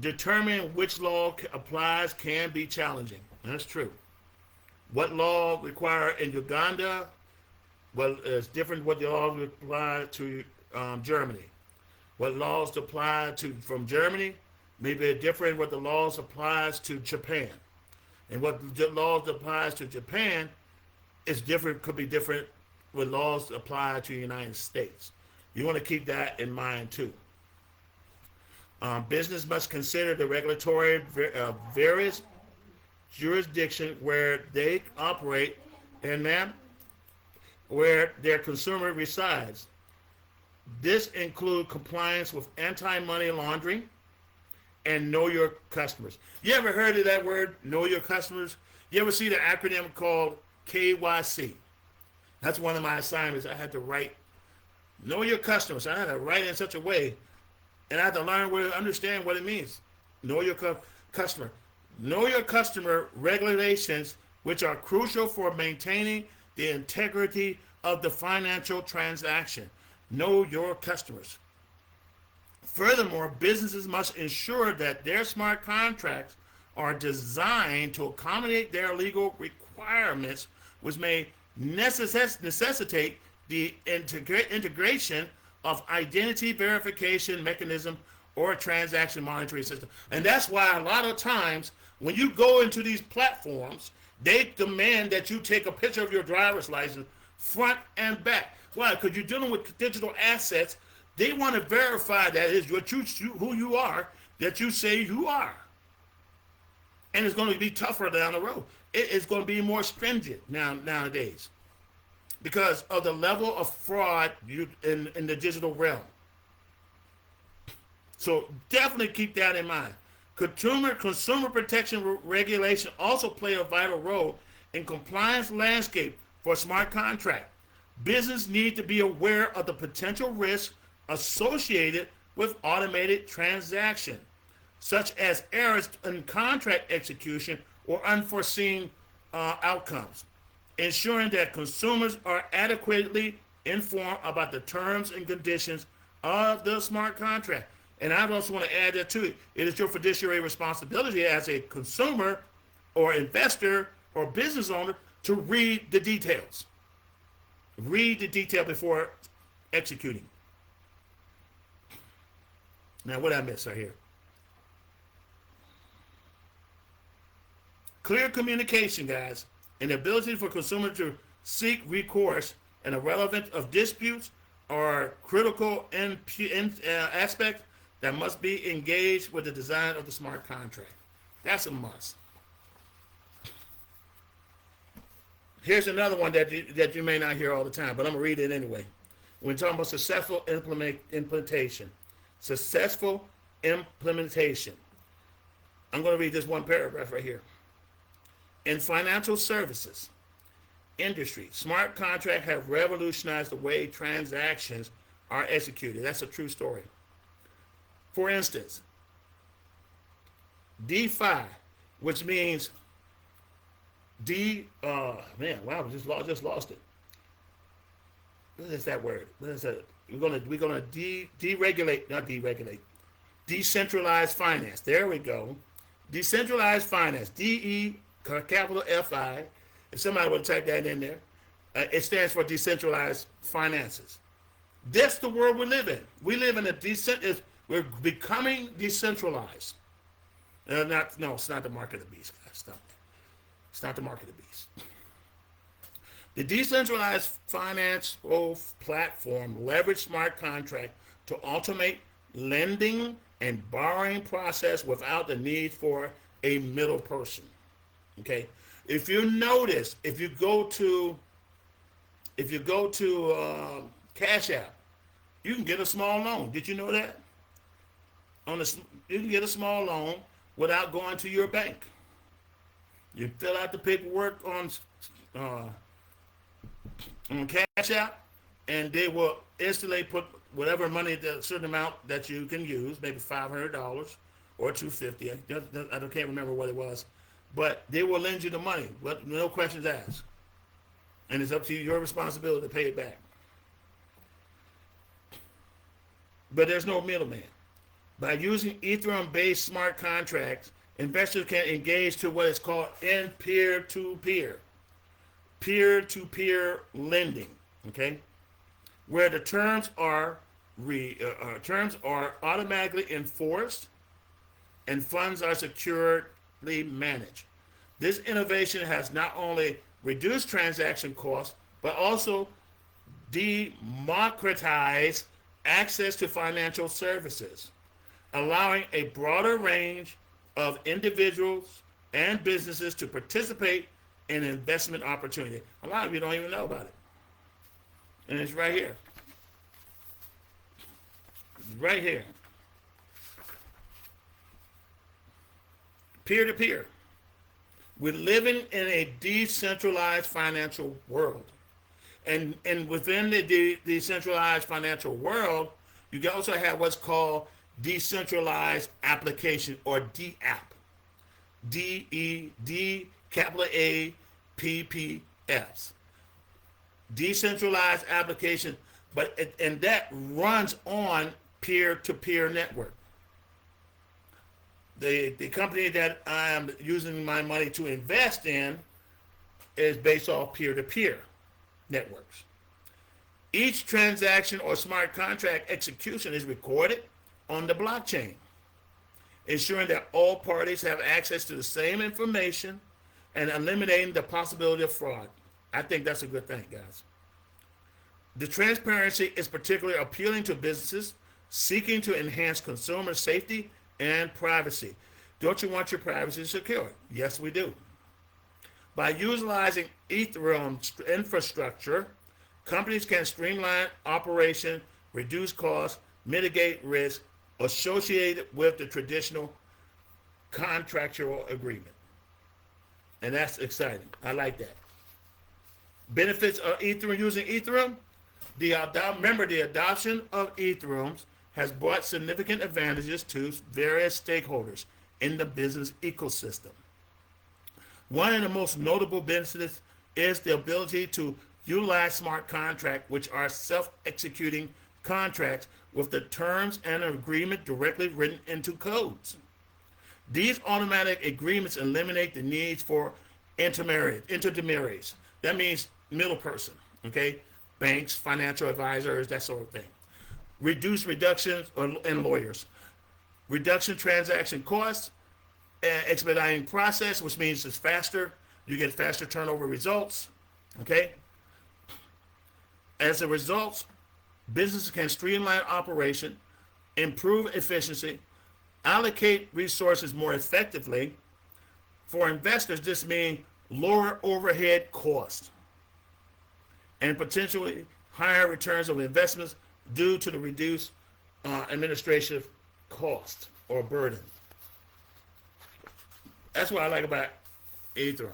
determining which law applies can be challenging. That's true. What law require in Uganda, well, it's different what the laws apply to Germany. What laws apply from Germany may be different what the laws applies to Japan. And what the laws applies to Japan is different, could be different with laws apply to the United States. You want to keep that in mind too. Business must consider the regulatory various jurisdictions where they operate and where their consumer resides. This includes compliance with anti-money laundering and know your customers. You ever heard of that word, know your customers? You ever see the acronym called KYC? That's one of my assignments. I had to write, know your customers. I had to write in such a way, and I had to learn understand what it means. Know your customer. Know your customer regulations, which are crucial for maintaining the integrity of the financial transaction. Know your customers. Furthermore, businesses must ensure that their smart contracts are designed to accommodate their legal requirements, which may necessitate the integration of identity verification mechanism or transaction monitoring system. And that's why a lot of times when you go into these platforms, they demand that you take a picture of your driver's license front and back. Why? Because you're dealing with digital assets. They want to verify that is who you are, that you say you are. And it's going to be tougher down the road. It's going to be more stringent nowadays because of the level of fraud in the digital realm. So definitely keep that in mind. Consumer protection regulation also play a vital role in compliance landscape for smart contract. Business need to be aware of the potential risks associated with automated transaction, such as errors in contract execution or unforeseen outcomes, ensuring that consumers are adequately informed about the terms and conditions of the smart contract. And I also want to add that to it. It is your fiduciary responsibility as a consumer or investor or business owner to read the details. Read the detail before executing. Now, what I missed right here? Clear communication, guys, and the ability for consumers to seek recourse and the relevance of disputes are critical aspects that must be engaged with the design of the smart contract. That's a must. Here's another one that you may not hear all the time, but I'm going to read it anyway. We're talking about successful implementation. Successful implementation. I'm going to read this one paragraph right here. In financial services industry, smart contracts have revolutionized the way transactions are executed. That's a true story. For instance, DeFi, which means I just lost it. What is that word? What is that? We're gonna deregulate, not deregulate. Decentralized finance. There we go. Decentralized finance. DE capital FI. If somebody would type that in there, it stands for decentralized finances. That's the world we live in. We live in we're becoming decentralized. It's not the mark of the beast, guys. It's not the mark of the beast. The decentralized financial platform leverage smart contract to automate lending and borrowing process without the need for a middle person. Okay, if you notice, if you go to Cash App, you can get a small loan. Did you know that? You can get a small loan without going to your bank. You fill out the paperwork on Cash App, and they will instantly put whatever money, the certain amount that you can use, maybe $500 or $250. I can't remember what it was, but they will lend you the money, but no questions asked, and it's up to you, your responsibility to pay it back. But there's no middleman. By using Ethereum-based smart contracts, investors can engage to what is called peer-to-peer lending, okay, where the terms are automatically enforced and funds are securely managed. This innovation has not only reduced transaction costs but also democratized access to financial services, allowing a broader range of individuals and businesses to participate in investment opportunity. A lot of you don't even know about it. And it's right here. Right here. Peer-to-peer. We're living in a decentralized financial world. And within the decentralized financial world, you can also have what's called decentralized application, or DApp. D-E-D capital A-P-P-S. Decentralized application, and that runs on peer-to-peer network. The company that I'm using my money to invest in is based off peer-to-peer networks. Each transaction or smart contract execution is recorded on the blockchain, ensuring that all parties have access to the same information and eliminating the possibility of fraud. I think that's a good thing, guys. The transparency is particularly appealing to businesses seeking to enhance consumer safety and privacy. Don't you want your privacy secured? Yes, we do. By utilizing Ethereum infrastructure, companies can streamline operation, reduce costs, mitigate risk associated with the traditional contractual agreement. And that's exciting. I like that. Benefits of Ethereum, using Ethereum. Remember, the adoption of Ethereum has brought significant advantages to various stakeholders in the business ecosystem. One of the most notable benefits is the ability to utilize smart contracts, which are self-executing contracts with the terms and agreement directly written into codes. These automatic agreements eliminate the needs for intermediaries. That means middle person, okay? Banks, financial advisors, that sort of thing. Reductions in lawyers. Reduction transaction costs, expediting process, which means it's faster. You get faster turnover results, okay? As a result, businesses can streamline operation, improve efficiency, allocate resources more effectively. For investors, this means lower overhead costs and potentially higher returns of investments due to the reduced administrative cost or burden. That's what I like about Ethereum.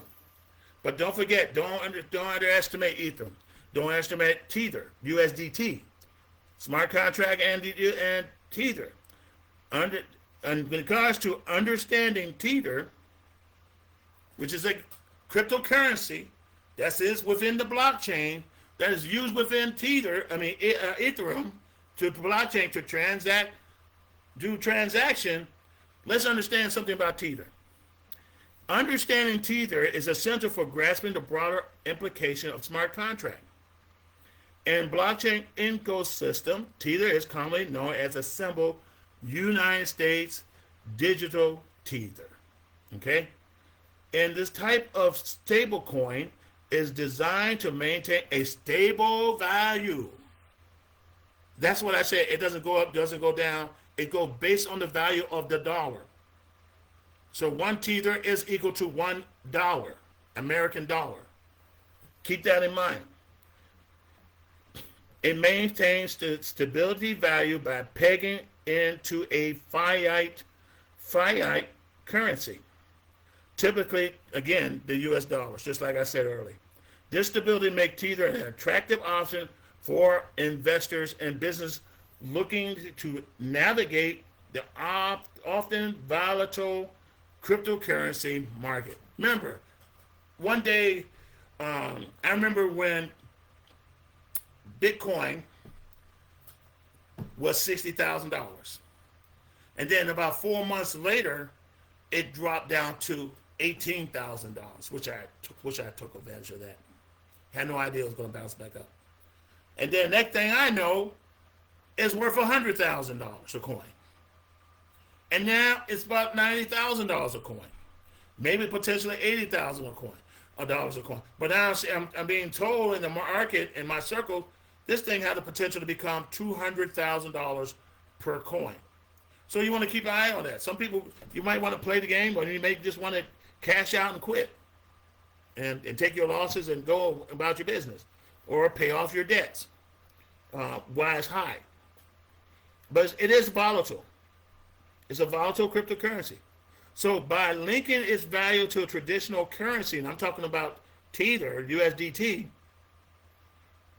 But don't forget, don't underestimate Ethereum. Don't underestimate Tether, USDT, smart contract and Tether. And when it comes to understanding Tether, which is a cryptocurrency that is within the blockchain, that is used within Ethereum to blockchain to do transaction. Let's understand something about Tether. Understanding Tether is essential for grasping the broader implication of smart contract. In blockchain ecosystem, Tether is commonly known as a symbol United States digital Tether. Okay? And this type of stable coin is designed to maintain a stable value. That's what I said. It doesn't go up, doesn't go down. It goes based on the value of the dollar. So one Tether is equal to $1, American dollar. Keep that in mind. It maintains the stability value by pegging into a finite currency. Typically, again, the US dollars, just like I said earlier. This stability makes Tether an attractive option for investors and business looking to navigate the often volatile cryptocurrency market. Remember, one day, I remember when Bitcoin was $60,000. And then about 4 months later, it dropped down to $18,000, which I took advantage of that. Had no idea it was going to bounce back up. And then next thing I know, it's worth $100,000 a coin. And now it's about $90,000 a coin. Maybe potentially $80,000 a coin, dollars a coin. But now I'm being told in the market, in my circle, this thing had the potential to become $200,000 per coin. So you want to keep an eye on that. Some people, you might want to play the game, or you may just want to cash out and quit and take your losses and go about your business, or pay off your debts while it's high. But it is volatile. It's a volatile cryptocurrency. So by linking its value to a traditional currency, and I'm talking about Tether, USDT,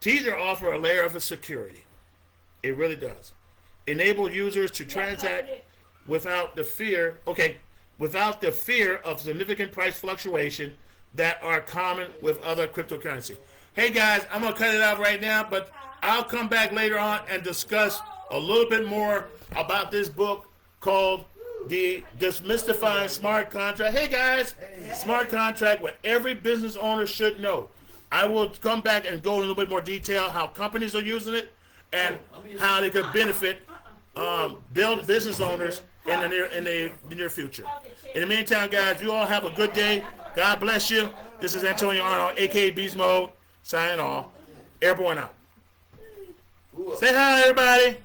Tether offers a layer of security. It really does. Enable users to transact without the fear of significant price fluctuation that are common with other cryptocurrency. Hey guys, I'm going to cut it out right now, but I'll come back later on and discuss a little bit more about this book called The Demystifying Smart Contract. Hey guys, smart contract, what every business owner should know. I will come back and go in a little bit more detail how companies are using it and how they could benefit build business owners in the near future. In the meantime, guys, you all have a good day. God bless you. This is Antonio Arnold, a.k.a. Beast Mode, signing off. Airborne out. Say hi, everybody.